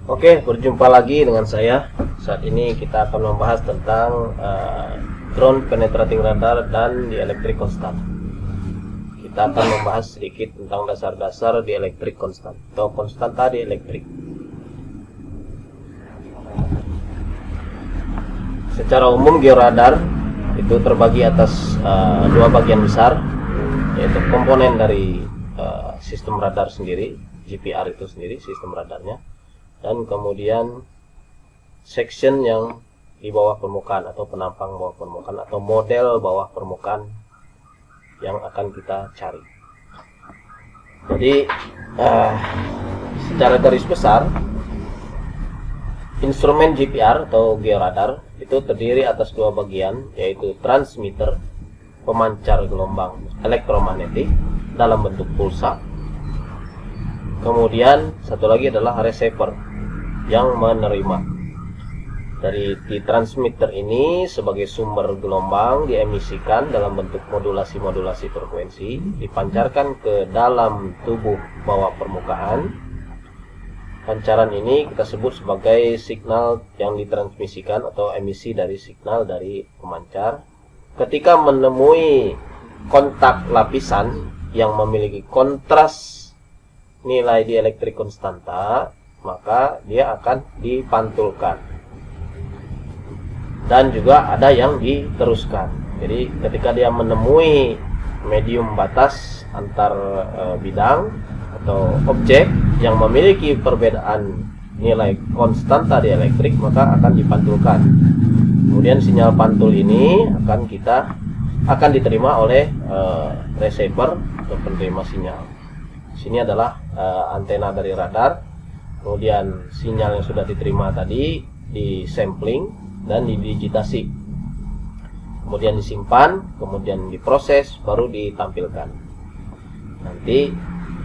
Oke, berjumpa lagi dengan saya. Saat ini kita akan membahas tentang ground penetrating radar dan dielectric constant. Kita akan membahas sedikit tentang dasar-dasar dielectric constant atau konstanta dielectric. Secara umum georadar itu terbagi atas dua bagian besar, yaitu komponen dari sistem radar sendiri, GPR itu sendiri, sistem radarnya, dan kemudian section yang di bawah permukaan atau penampang bawah permukaan atau model bawah permukaan yang akan kita cari. Jadi secara garis besar instrumen GPR atau georadar itu terdiri atas dua bagian, yaitu transmitter, pemancar gelombang elektromagnetik dalam bentuk pulsa. Kemudian satu lagi adalah receiver yang menerima. Dari transmitter ini sebagai sumber gelombang diemisikan dalam bentuk modulasi-modulasi frekuensi, dipancarkan ke dalam tubuh bawah permukaan. Pancaran ini kita sebut sebagai signal yang ditransmisikan atau emisi dari signal dari pemancar. Ketika menemui kontak lapisan yang memiliki kontras nilai dielectric konstanta, maka dia akan dipantulkan. Dan juga ada yang diteruskan. Jadi ketika dia menemui medium batas antar bidang atau objek yang memiliki perbedaan nilai konstanta dielectric, maka akan dipantulkan. Kemudian sinyal pantul ini akan diterima oleh receiver atau penerima sinyal. Sini adalah antena dari radar. Kemudian sinyal yang sudah diterima tadi disampling dan didigitasi, kemudian disimpan, kemudian diproses, baru ditampilkan. Nanti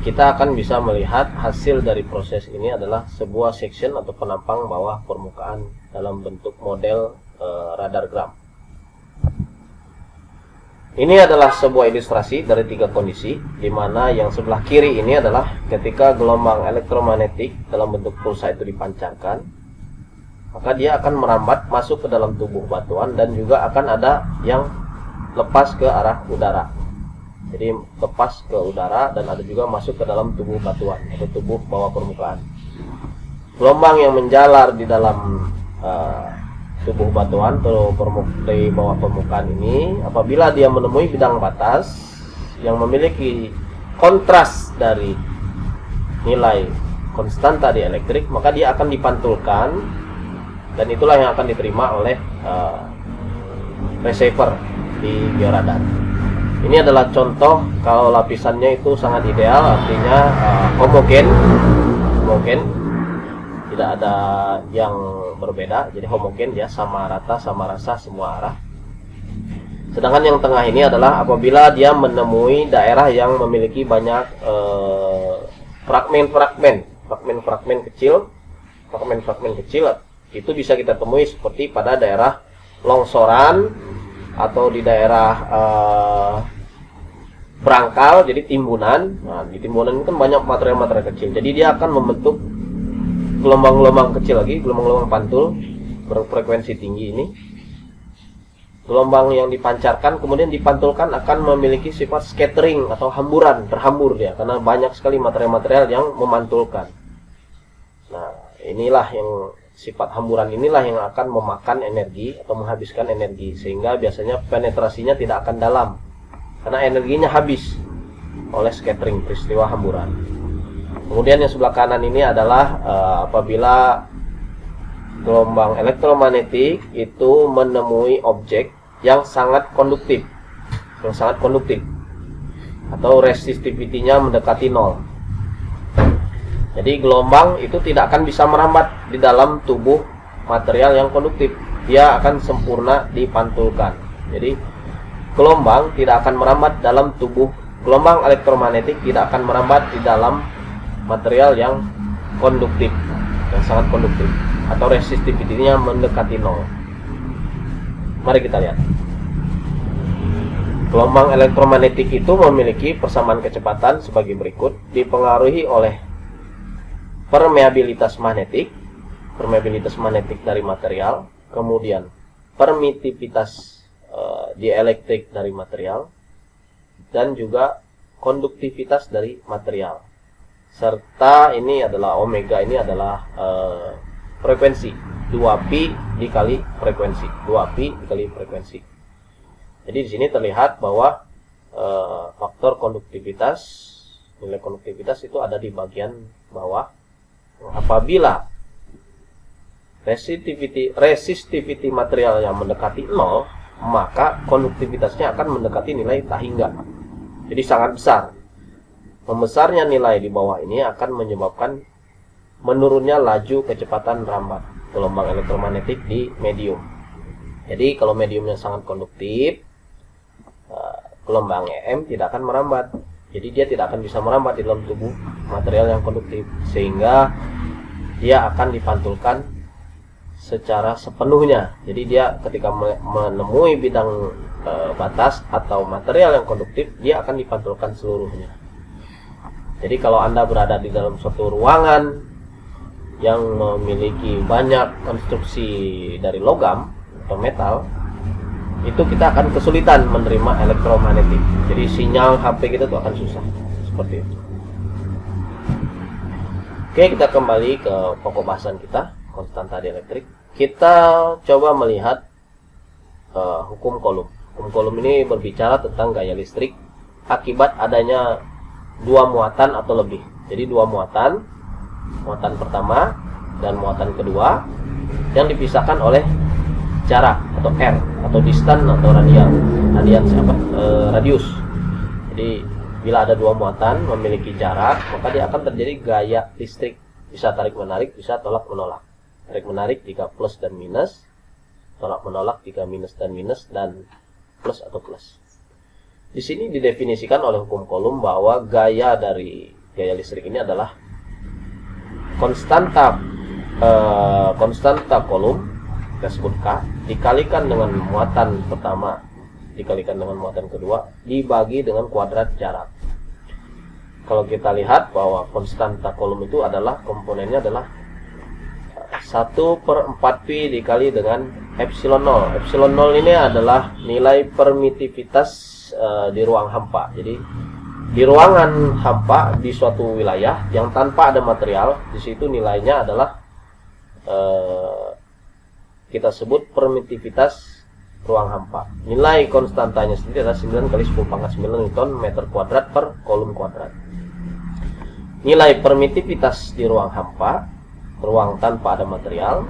kita akan bisa melihat hasil dari proses ini adalah sebuah section atau penampang bawah permukaan dalam bentuk model radargram. Ini adalah sebuah ilustrasi dari tiga kondisi, di mana yang sebelah kiri ini adalah ketika gelombang elektromagnetik dalam bentuk pulsa itu dipancarkan, maka dia akan merambat masuk ke dalam tubuh batuan dan juga akan ada yang lepas ke arah udara. Jadi lepas ke udara dan ada juga masuk ke dalam tubuh batuan atau tubuh bawah permukaan. Gelombang yang menjalar di dalam tubuh batuan atau di bawah permukaan ini, apabila dia menemui bidang batas yang memiliki kontras dari nilai konstanta dielectric, maka dia akan dipantulkan, dan itulah yang akan diterima oleh receiver di georadar. Ini adalah contoh kalau lapisannya itu sangat ideal, artinya homogen, tidak ada yang berbeda, jadi homogen, dia sama rata, sama rasa, semua arah. Sedangkan yang tengah ini adalah apabila dia menemui daerah yang memiliki banyak fragmen-fragmen kecil, itu bisa kita temui seperti pada daerah longsoran atau di daerah berangkal, jadi timbunan. Nah, di timbunan itu kan banyak material-material kecil, jadi dia akan membentuk gelombang-gelombang kecil lagi, gelombang-gelombang pantul berfrekuensi tinggi ini. Gelombang yang dipancarkan kemudian dipantulkan akan memiliki sifat scattering atau hamburan, terhambur dia, karena banyak sekali material-material yang memantulkan. Nah, inilah yang sifat hamburan inilah yang akan memakan energi atau menghabiskan energi, sehingga biasanya penetrasinya tidak akan dalam karena energinya habis oleh scattering, peristiwa hamburan. Kemudian yang sebelah kanan ini adalah apabila gelombang elektromagnetik itu menemui objek yang sangat konduktif, atau resistivity-nya mendekati 0. Jadi gelombang itu tidak akan bisa merambat di dalam tubuh material yang konduktif, dia akan sempurna dipantulkan. Jadi gelombang tidak akan merambat dalam tubuh, gelombang elektromagnetik tidak akan merambat di dalam material yang konduktif, yang sangat konduktif, atau resistivity-nya mendekati 0. Mari kita lihat. Gelombang elektromagnetik itu memiliki persamaan kecepatan sebagai berikut, dipengaruhi oleh permeabilitas magnetik permeabilitas magnetik dari material, kemudian permitivitas dielektrik dari material, dan juga konduktivitas dari material. Serta ini adalah omega, ini adalah frekuensi 2pi dikali frekuensi, 2pi dikali frekuensi. Jadi di sini terlihat bahwa faktor konduktivitas, nilai konduktivitas itu ada di bagian bawah. Apabila resistivity material yang mendekati 0, maka konduktivitasnya akan mendekati nilai tak hingga. Jadi sangat besar. Membesarnya nilai di bawah ini akan menyebabkan menurunnya laju kecepatan merambat gelombang elektromagnetik di medium. Jadi kalau mediumnya sangat konduktif, gelombang EM tidak akan merambat. Jadi dia tidak akan bisa merambat di dalam tubuh material yang konduktif, sehingga dia akan dipantulkan secara sepenuhnya. Jadi dia ketika menemui bidang batas atau material yang konduktif, dia akan dipantulkan seluruhnya. Jadi kalau Anda berada di dalam suatu ruangan yang memiliki banyak konstruksi dari logam atau metal, itu kita akan kesulitan menerima elektromagnetik. Jadi sinyal HP kita tuh akan susah, seperti itu. Oke, kita kembali ke pokok bahasan kita, konstanta dielektrik. Kita coba melihat hukum Coulomb. Hukum Coulomb ini berbicara tentang gaya listrik akibat adanya dua muatan atau lebih. Jadi dua muatan, muatan pertama dan muatan kedua, yang dipisahkan oleh jarak atau R atau distance atau radius. Jadi bila ada dua muatan memiliki jarak, maka dia akan terjadi gaya listrik, bisa tarik menarik, bisa tolak menolak. Tarik menarik jika plus dan minus, tolak menolak jika minus dan minus, dan plus atau plus. Di sini didefinisikan oleh hukum Coulomb bahwa gaya dari gaya listrik ini adalah konstanta Coulomb, kita sebut K, dikalikan dengan muatan pertama dikalikan dengan muatan kedua dibagi dengan kuadrat jarak. Kalau kita lihat bahwa konstanta Coulomb itu adalah komponennya adalah 1/4pi dikali dengan epsilon 0. Epsilon 0 ini adalah nilai permitivitas di ruang hampa. Jadi di ruangan hampa di suatu wilayah yang tanpa ada material, di situ nilainya adalah kita sebut permitivitas ruang hampa. Nilai konstantanya sendiri adalah 9 kali 10 pangkat 9 Newton meter kuadrat per Coulomb kuadrat. Nilai permitivitas di ruang hampa, ruang tanpa ada material,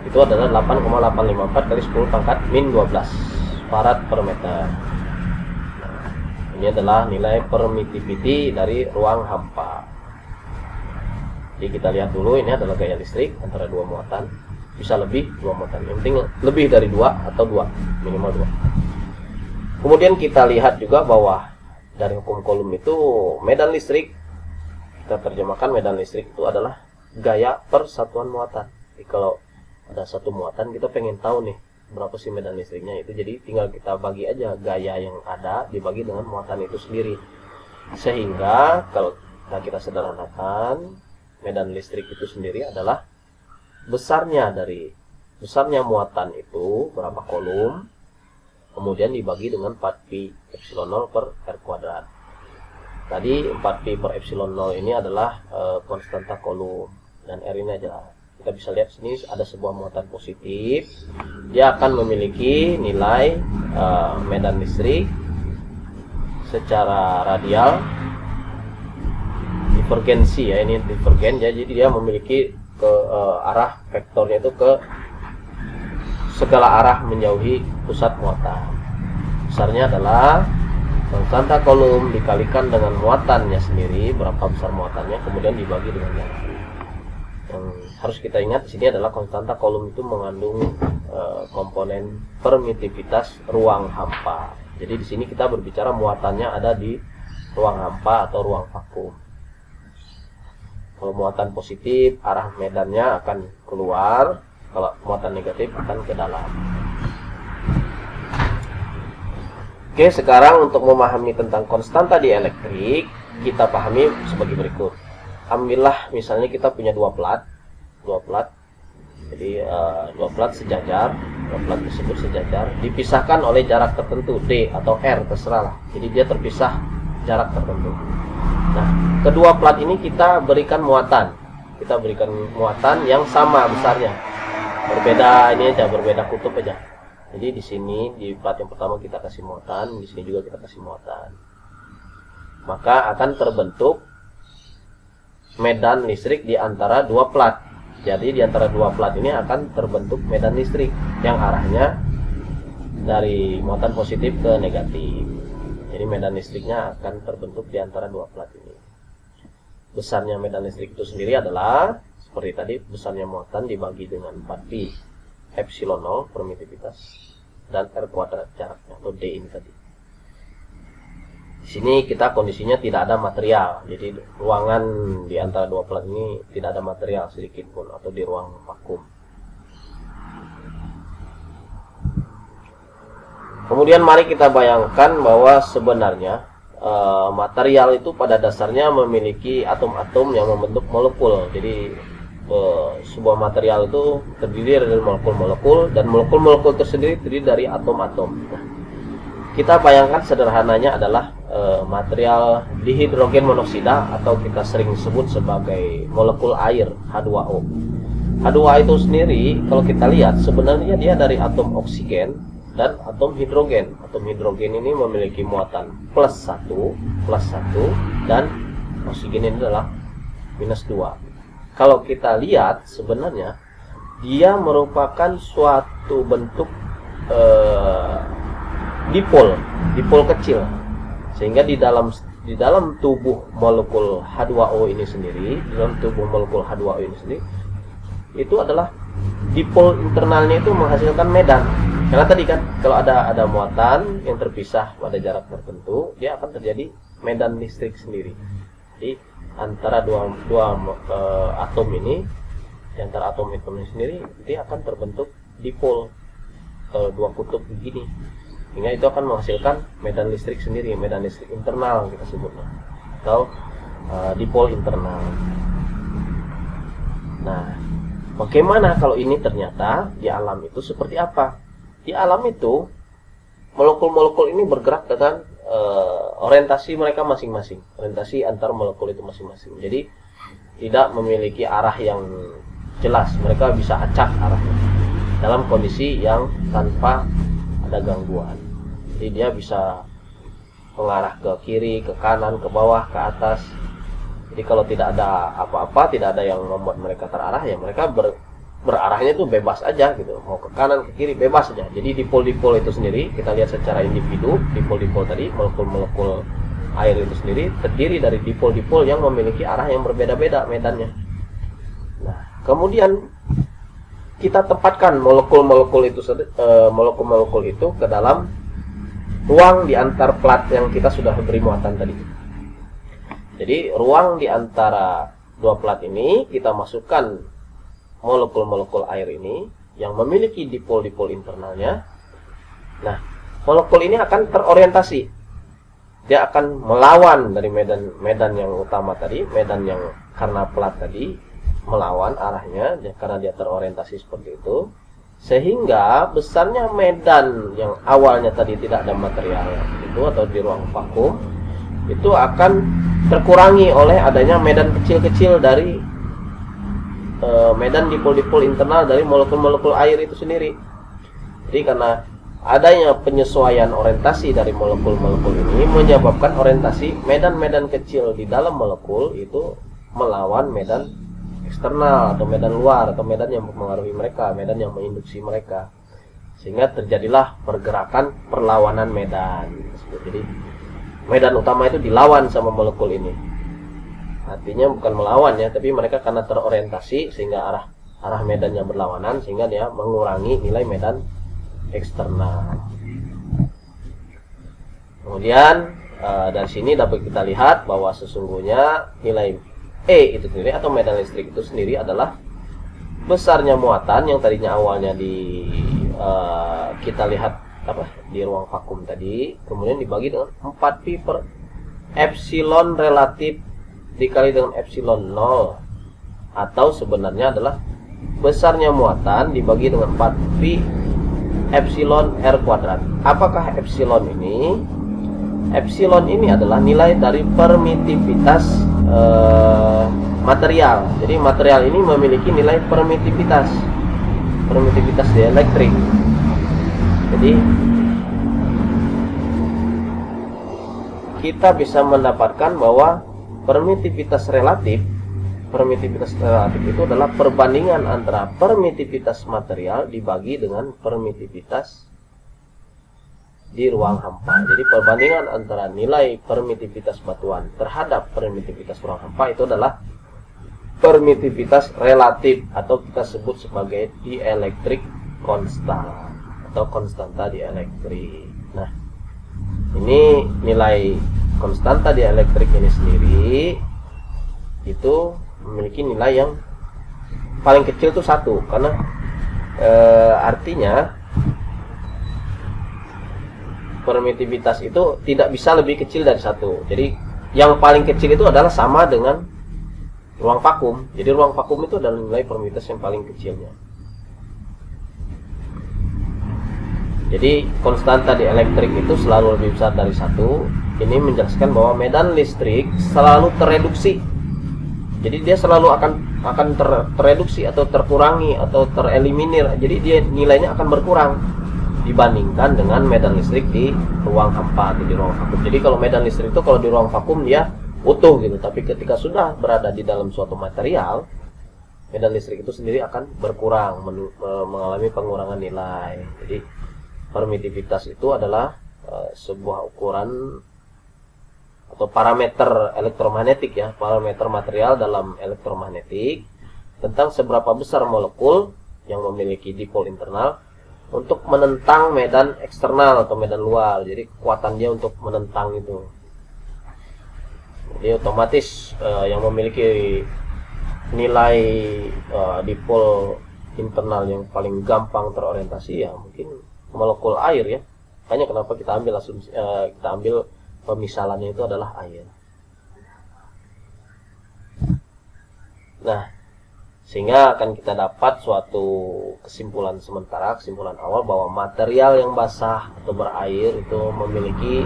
itu adalah 8,854 kali 10 pangkat min 12 farad per meter. Ini adalah nilai permittivity dari ruang hampa. Jadi kita lihat dulu, ini adalah gaya listrik antara dua muatan, bisa lebih dua muatan, yang penting lebih dari dua atau dua, minimal dua. Kemudian kita lihat juga bahwa dari hukum Coulomb itu medan listrik, kita terjemahkan medan listrik itu adalah gaya per satuan muatan. Jadi kalau ada satu muatan, kita pengen tahu nih berapa sih medan listriknya itu, jadi tinggal kita bagi aja gaya yang ada dibagi dengan muatan itu sendiri, sehingga kalau kita sederhanakan, medan listrik itu sendiri adalah besarnya muatan itu berapa Coulomb, kemudian dibagi dengan 4pi epsilon 0 per R kuadrat. Tadi 4pi per epsilon 0 ini adalah konstanta Coulomb, dan R ini aja. Kita bisa lihat sini ada sebuah muatan positif, dia akan memiliki nilai medan listrik secara radial divergensi, ya, ini divergen ya, jadi dia memiliki ke arah vektornya itu ke segala arah menjauhi pusat muatan. Besarnya adalah konstanta Coulomb dikalikan dengan muatannya sendiri, berapa besar muatannya, kemudian dibagi dengan jarak. Yang harus kita ingat di sini adalah konstanta Coulomb itu mengandung komponen permitivitas ruang hampa. Jadi di sini kita berbicara muatannya ada di ruang hampa atau ruang vakum. Kalau muatan positif, arah medannya akan keluar. Kalau muatan negatif akan ke dalam. Oke, sekarang untuk memahami tentang konstanta dielektrik, kita pahami sebagai berikut. Ambillah misalnya kita punya dua plat. Jadi dua plat sejajar, dua plat tersebut sejajar, dipisahkan oleh jarak tertentu D atau R, terserah lah. Jadi dia terpisah jarak tertentu. Nah, kedua plat ini kita berikan muatan. Kita berikan muatan yang sama besarnya. Berbeda ini aja, berbeda kutub aja. Jadi di sini di plat yang pertama kita kasih muatan, di sini juga kita kasih muatan. Maka akan terbentuk medan listrik di antara dua plat. Jadi di antara dua plat ini akan terbentuk medan listrik yang arahnya dari muatan positif ke negatif. Jadi medan listriknya akan terbentuk di antara dua plat ini. Besarnya medan listrik itu sendiri adalah seperti tadi, besarnya muatan dibagi dengan 4pi epsilon 0 permitivitas dan R kuadrat jaraknya atau D ini tadi. Di sini kita kondisinya tidak ada material, jadi ruangan di antara dua plat ini tidak ada material sedikit pun atau di ruang vakum. Kemudian mari kita bayangkan bahwa sebenarnya material itu pada dasarnya memiliki atom-atom yang membentuk molekul. Jadi sebuah material itu terdiri dari molekul-molekul dan molekul-molekul tersendiri terdiri dari atom-atom. Nah, kita bayangkan sederhananya adalah material dihidrogen monoksida atau kita sering sebut sebagai molekul air H2O. H2O itu sendiri kalau kita lihat sebenarnya dia dari atom oksigen dan atom hidrogen. Atom hidrogen ini memiliki muatan plus 1 dan oksigen ini adalah minus 2. Kalau kita lihat sebenarnya dia merupakan suatu bentuk dipol kecil, sehingga di dalam tubuh molekul H2O ini sendiri, itu adalah dipol internalnya itu menghasilkan medan. Karena tadi kan kalau ada muatan yang terpisah pada jarak tertentu, dia akan terjadi medan listrik sendiri. Jadi antara dua atom ini, di antara atom ini sendiri, dia akan terbentuk dipol dua kutub begini. Sehingga itu akan menghasilkan medan listrik sendiri, medan listrik internal kita sebutnya, atau dipol internal. Nah, bagaimana kalau ini ternyata di alam itu seperti apa? Di alam itu molekul-molekul ini bergerak dengan orientasi mereka masing-masing, orientasi antar molekul itu masing-masing. Jadi tidak memiliki arah yang jelas, mereka bisa acak arahnya dalam kondisi yang tanpa ada gangguan. Jadi dia bisa mengarah ke kiri, ke kanan, ke bawah, ke atas. Jadi kalau tidak ada apa-apa, tidak ada yang membuat mereka terarah, ya mereka berarahnya itu bebas aja gitu, mau ke kanan ke kiri bebas aja. Jadi dipol-dipol itu sendiri kita lihat secara individu, dipol-dipol tadi, molekul-molekul air itu sendiri terdiri dari dipol-dipol yang memiliki arah yang berbeda-beda medannya. Nah, kemudian kita tempatkan molekul-molekul itu ke dalam ruang di antar plat yang kita sudah beri muatan tadi. Jadi ruang di antara dua plat ini kita masukkan molekul-molekul air ini yang memiliki dipol-dipol internalnya. Nah, molekul ini akan terorientasi. Dia akan melawan dari medan yang utama tadi, medan yang karena plat tadi melawan arahnya karena dia terorientasi seperti itu. Sehingga besarnya medan yang awalnya tadi tidak ada material itu atau di ruang vakum itu akan terkurangi oleh adanya medan kecil-kecil dari medan dipol-dipol internal dari molekul-molekul air itu sendiri. Jadi karena adanya penyesuaian orientasi dari molekul-molekul ini menyebabkan orientasi medan-medan kecil di dalam molekul itu melawan medan eksternal atau medan luar atau medan yang mempengaruhi mereka, medan yang menginduksi mereka. Sehingga terjadilah pergerakan perlawanan medan. Jadi medan utama itu dilawan sama molekul ini. Artinya bukan melawan ya, tapi mereka karena terorientasi sehingga arah medannya berlawanan sehingga dia mengurangi nilai medan eksternal. Kemudian dari sini dapat kita lihat bahwa sesungguhnya nilai E itu sendiri atau medan listrik itu sendiri adalah besarnya muatan yang tadinya awalnya kita lihat di ruang vakum tadi, kemudian dibagi dengan 4pi per epsilon relatif dikali dengan epsilon 0, atau sebenarnya adalah besarnya muatan dibagi dengan 4 pi epsilon r kuadrat. Apakah epsilon ini? Epsilon ini adalah nilai dari permitivitas material. Jadi material ini memiliki nilai permitivitas dielektrik. Jadi kita bisa mendapatkan bahwa permitivitas relatif itu adalah perbandingan antara permitivitas material dibagi dengan permitivitas di ruang hampa. Jadi perbandingan antara nilai permitivitas batuan terhadap permitivitas ruang hampa itu adalah permitivitas relatif, atau kita sebut sebagai dielektrik konstan atau konstanta dielektrik. Nah, ini nilai konstanta dielektrik ini sendiri itu memiliki nilai yang paling kecil itu 1, karena artinya permitivitas itu tidak bisa lebih kecil dari 1. Jadi yang paling kecil itu adalah sama dengan ruang vakum. Jadi ruang vakum itu adalah nilai permitivitas yang paling kecilnya. Jadi konstanta dielektrik itu selalu lebih besar dari 1. Ini menjelaskan bahwa medan listrik selalu tereduksi. Jadi dia selalu akan tereduksi atau terkurangi atau tereliminir. Jadi dia nilainya akan berkurang dibandingkan dengan medan listrik di ruang hampa atau di ruang vakum. Jadi kalau medan listrik itu kalau di ruang vakum dia utuh gitu, tapi ketika sudah berada di dalam suatu material, medan listrik itu sendiri akan berkurang, mengalami pengurangan nilai. Jadi permitivitas itu adalah sebuah ukuran atau parameter elektromagnetik ya, parameter material dalam elektromagnetik tentang seberapa besar molekul yang memiliki dipol internal untuk menentang medan eksternal atau medan luar. Jadi kekuatan dia untuk menentang itu. Jadi otomatis yang memiliki nilai dipol internal yang paling gampang terorientasi ya mungkin molekul air ya. Makanya kenapa kita ambil asumsi, kita ambil pemisalannya itu adalah air. Nah, sehingga akan kita dapat suatu kesimpulan sementara, kesimpulan awal bahwa material yang basah atau berair itu memiliki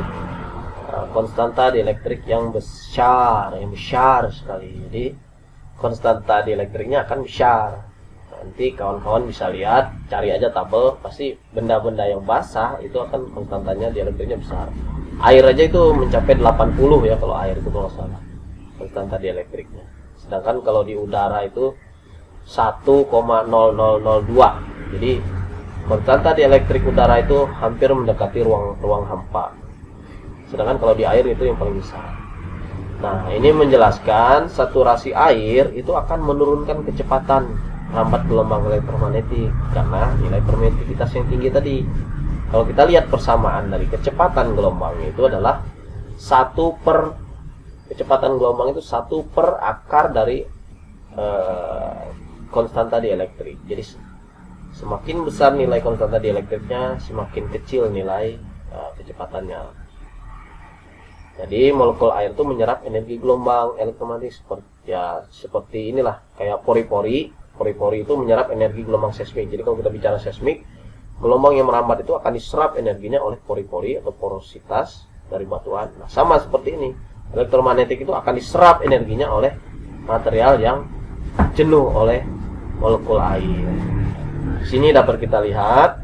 konstanta dielektrik yang besar sekali. Jadi konstanta dielektriknya akan besar. Nanti kawan-kawan bisa lihat, cari aja tabel, pasti benda-benda yang basah itu akan konstantanya dielektriknya besar. Air aja itu mencapai 80 ya kalau air itu kalau salah konstanta dielektriknya. Sedangkan kalau di udara itu 1,0002. Jadi konstanta dielektrik udara itu hampir mendekati ruang hampa. Sedangkan kalau di air itu yang paling besar. Nah, ini menjelaskan saturasi air itu akan menurunkan kecepatan lambat gelombang elektromagnetik karena nilai permitivitas yang tinggi tadi. Kalau kita lihat persamaan dari kecepatan gelombang itu adalah kecepatan gelombang itu 1 per akar dari konstanta dielektrik. Jadi semakin besar nilai konstanta dielektriknya, semakin kecil nilai kecepatannya. Jadi molekul air itu menyerap energi gelombang elektromagnetik seperti inilah, kayak pori-pori. Pori-pori itu menyerap energi gelombang seismik. Jadi kalau kita bicara seismik, gelombang yang merambat itu akan diserap energinya oleh pori-pori atau porositas dari batuan. Nah, sama seperti ini. Elektromagnetik itu akan diserap energinya oleh material yang jenuh oleh molekul air. Di sini dapat kita lihat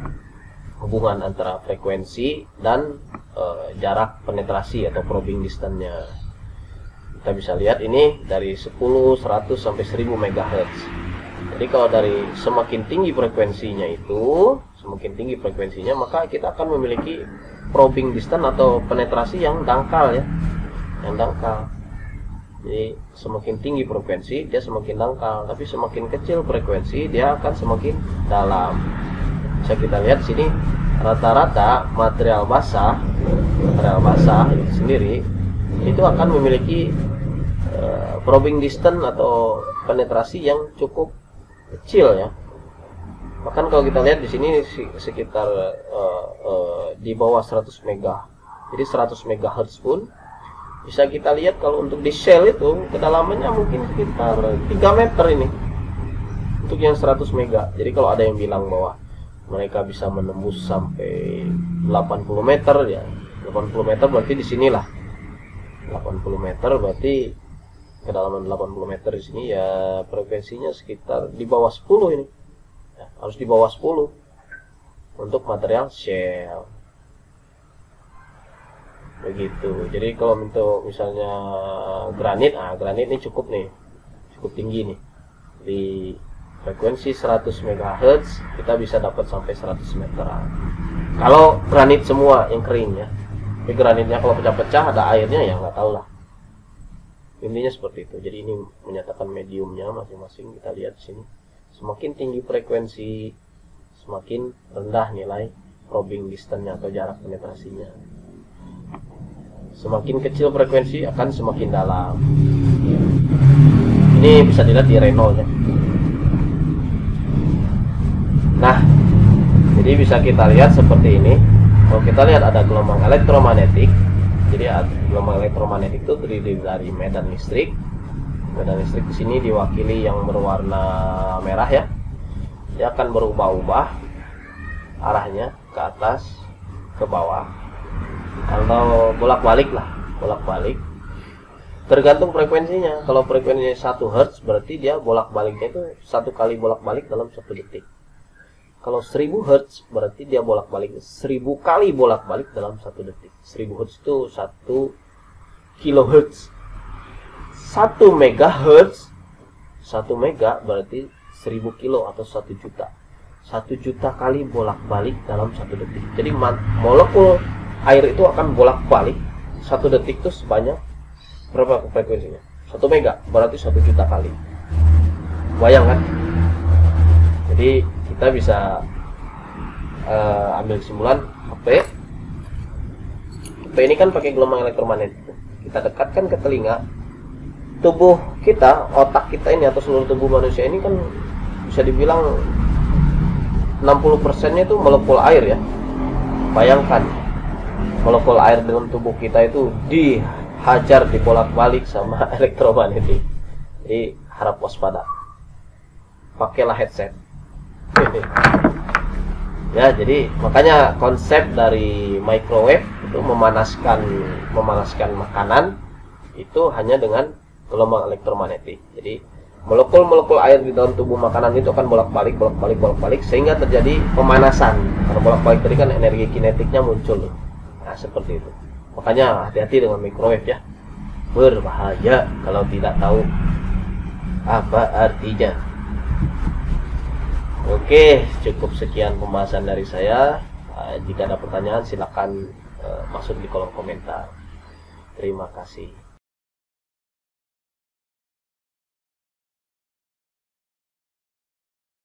hubungan antara frekuensi dan jarak penetrasi atau probing distance-nya. Kita bisa lihat ini dari 10, 100 sampai 1000 MHz. Jadi kalau dari semakin tinggi frekuensinya maka kita akan memiliki probing distance atau penetrasi yang dangkal ya. Yang dangkal. Jadi semakin tinggi frekuensi dia semakin dangkal, tapi semakin kecil frekuensi dia akan semakin dalam. Bisa kita lihat sini rata-rata material basah itu sendiri itu akan memiliki probing distance atau penetrasi yang cukup kecil ya. Bahkan kalau kita lihat di sini sekitar di bawah 100 mega. Jadi 100 MHz pun bisa kita lihat kalau untuk di sel itu kedalamannya mungkin sekitar 3 meter ini. 3 untuk yang 100 mega. Jadi kalau ada yang bilang bahwa mereka bisa menembus sampai 80 meter ya, 80 meter berarti di sinilah. 80 meter berarti kedalaman 80 meter di sini ya, frekuensinya sekitar di bawah 10 ini. Ya, harus di bawah 10 untuk material shell. Begitu. Jadi kalau untuk misalnya granit, granit ini cukup nih. Cukup tinggi nih. Di frekuensi 100 MHz kita bisa dapat sampai 100 meteran. Kalau granit semua yang kering ya. Tapi granitnya kalau pecah-pecah ada airnya ya nggak tahu lah. Intinya seperti itu. Jadi ini menyatakan mediumnya masing-masing. Kita lihat di sini. Semakin tinggi frekuensi, semakin rendah nilai probing distance-nya atau jarak penetrasinya. Semakin kecil frekuensi akan semakin dalam. Ini bisa dilihat di Renault ya. Nah, jadi bisa kita lihat seperti ini. Kalau kita lihat ada gelombang elektromagnetik. Jadi gelombang elektromagnetik itu terdiri dari medan listrik. Medan listrik di sini diwakili yang berwarna merah ya. Dia akan berubah-ubah arahnya ke atas, ke bawah, atau bolak-balik lah, bolak-balik. Tergantung frekuensinya. Kalau frekuensinya 1 Hz berarti dia bolak-baliknya itu 1 kali bolak-balik dalam 1 detik. Kalau 1000 Hz berarti dia bolak-balik 1000 kali bolak-balik dalam 1 detik. 1000 Hz itu 1 kHz. 1 MHz, 1 mega berarti 1000 kilo atau 1 juta. 1 juta kali bolak-balik dalam 1 detik. Jadi molekul air itu akan bolak-balik 1 detik itu sebanyak berapa frekuensinya? 1 mega berarti 1 juta kali. Bayang kan? Jadi kita bisa ambil kesimpulan HP ini kan pakai gelombang elektromagnetik. Kita dekatkan ke telinga. Tubuh kita, otak kita ini atau seluruh tubuh manusia ini kan bisa dibilang 60%-nya itu molekul air ya. Bayangkan molekul air dalam tubuh kita itu dihajar, dibolak-balik sama elektromagnetik. Jadi harap waspada. Pakailah headset. Ya, jadi makanya konsep dari microwave itu memanaskan makanan itu hanya dengan gelombang elektromagnetik. Jadi molekul-molekul air di dalam tubuh makanan itu akan bolak-balik sehingga terjadi pemanasan. Karena bolak-balik tadi kan energi kinetiknya muncul. Nah, seperti itu. Makanya hati-hati dengan microwave ya. Berbahaya kalau tidak tahu apa artinya. Oke, cukup sekian pembahasan dari saya. Jika ada pertanyaan silakan masuk di kolom komentar. Terima kasih.